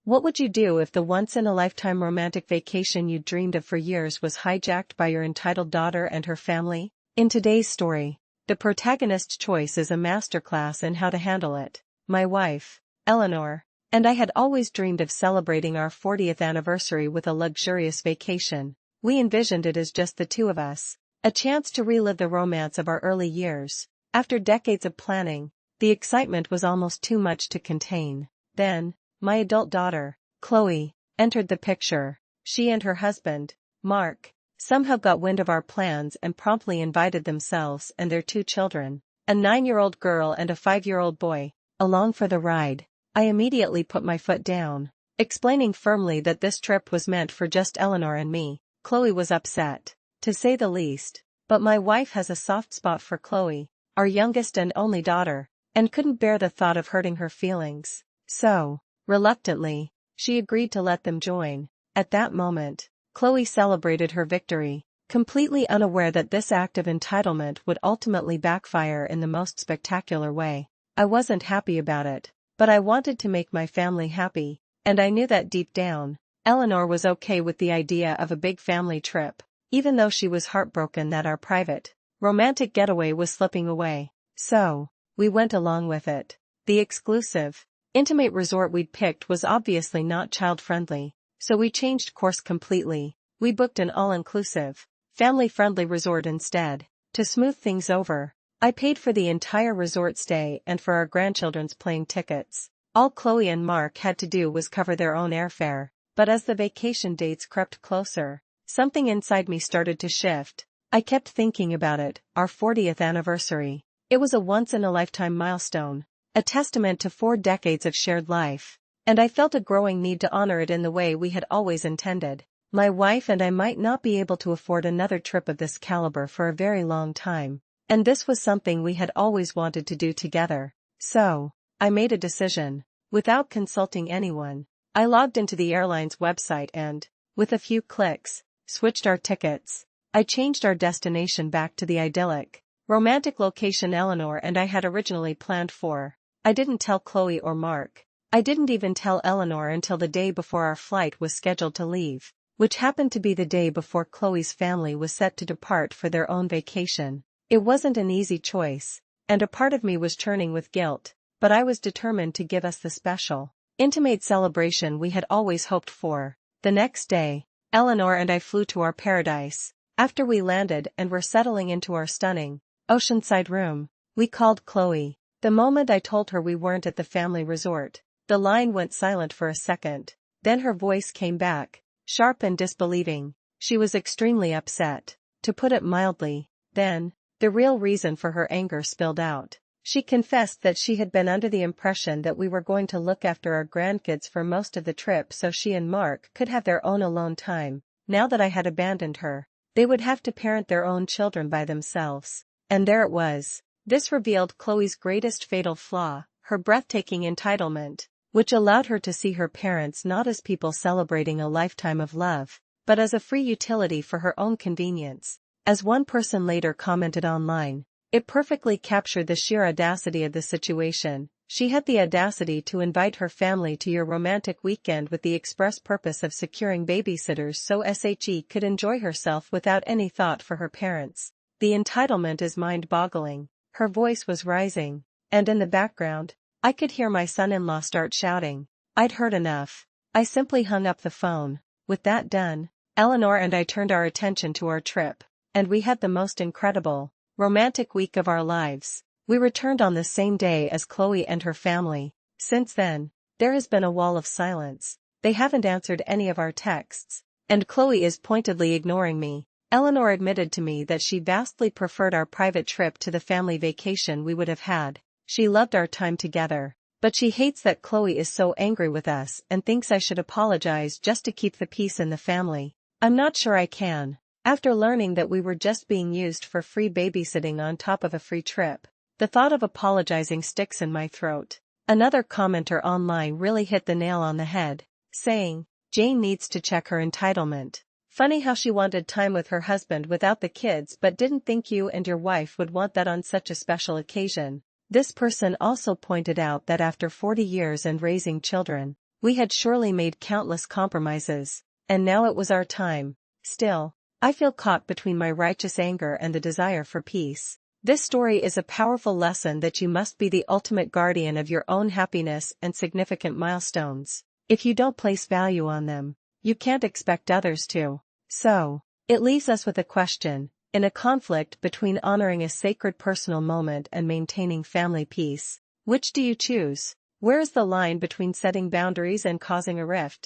What would you do if the once-in-a-lifetime romantic vacation you dreamed of for years was hijacked by your entitled daughter and her family? In today's story, the protagonist's choice is a masterclass in how to handle it. My wife, Eleanor, and I had always dreamed of celebrating our 40th anniversary with a luxurious vacation. We envisioned it as just the two of us, a chance to relive the romance of our early years. After decades of planning, the excitement was almost too much to contain. Then, my adult daughter, Chloe, entered the picture. She and her husband, Mark, somehow got wind of our plans and promptly invited themselves and their 2 children, a 9-year-old girl and a 5-year-old boy, along for the ride. I immediately put my foot down, explaining firmly that this trip was meant for just Eleanor and me. Chloe was upset, to say the least, but my wife has a soft spot for Chloe, our youngest and only daughter, and couldn't bear the thought of hurting her feelings. So, reluctantly, she agreed to let them join. At that moment, Chloe celebrated her victory, completely unaware that this act of entitlement would ultimately backfire in the most spectacular way. I wasn't happy about it, but I wanted to make my family happy, and I knew that deep down, Eleanor was okay with the idea of a big family trip, even though she was heartbroken that our private, romantic getaway was slipping away. So, we went along with it. The exclusive, intimate resort we'd picked was obviously not child-friendly, so we changed course completely. We booked an all-inclusive, family-friendly resort instead. To smooth things over, I paid for the entire resort stay and for our grandchildren's plane tickets. All Chloe and Mark had to do was cover their own airfare, but as the vacation dates crept closer, something inside me started to shift. I kept thinking about it, our 40th anniversary. It was a once-in-a-lifetime milestone, a testament to 4 decades of shared life, and I felt a growing need to honor it in the way we had always intended. My wife and I might not be able to afford another trip of this caliber for a very long time, and this was something we had always wanted to do together. So, I made a decision. Without consulting anyone, I logged into the airline's website and, with a few clicks, switched our tickets. I changed our destination back to the idyllic, romantic location Eleanor and I had originally planned for. I didn't tell Chloe or Mark. I didn't even tell Eleanor until the day before our flight was scheduled to leave, which happened to be the day before Chloe's family was set to depart for their own vacation. It wasn't an easy choice, and a part of me was churning with guilt, but I was determined to give us the special, intimate celebration we had always hoped for. The next day, Eleanor and I flew to our paradise. After we landed and were settling into our stunning, oceanside room, we called Chloe. The moment I told her we weren't at the family resort, the line went silent for a second. Then her voice came back, sharp and disbelieving. She was extremely upset, to put it mildly. Then, the real reason for her anger spilled out. She confessed that she had been under the impression that we were going to look after our grandkids for most of the trip so she and Mark could have their own alone time. Now that I had abandoned her, they would have to parent their own children by themselves. And there it was. This revealed Chloe's greatest fatal flaw, her breathtaking entitlement, which allowed her to see her parents not as people celebrating a lifetime of love, but as a free utility for her own convenience. As one person later commented online, it perfectly captured the sheer audacity of the situation. She had the audacity to invite her family to your romantic weekend with the express purpose of securing babysitters so she could enjoy herself without any thought for her parents. The entitlement is mind-boggling. Her voice was rising, and in the background, I could hear my son-in-law start shouting. I'd heard enough. I simply hung up the phone. With that done, Eleanor and I turned our attention to our trip, and we had the most incredible, romantic week of our lives. We returned on the same day as Chloe and her family. Since then, there has been a wall of silence. They haven't answered any of our texts, and Chloe is pointedly ignoring me. Eleanor admitted to me that she vastly preferred our private trip to the family vacation we would have had. She loved our time together, but she hates that Chloe is so angry with us and thinks I should apologize just to keep the peace in the family. I'm not sure I can. After learning that we were just being used for free babysitting on top of a free trip, the thought of apologizing sticks in my throat. Another commenter online really hit the nail on the head, saying, "Jane needs to check her entitlement. Funny how she wanted time with her husband without the kids but didn't think you and your wife would want that on such a special occasion." This person also pointed out that after 40 years and raising children, We had surely made countless compromises, and now it was our time. Still, I feel caught between my righteous anger and the desire for peace. This story is a powerful lesson that you must be the ultimate guardian of your own happiness and significant milestones. If you don't place value on them, you can't expect others to. So, it leaves us with a question: in a conflict between honoring a sacred personal moment and maintaining family peace, which do you choose? Where is the line between setting boundaries and causing a rift?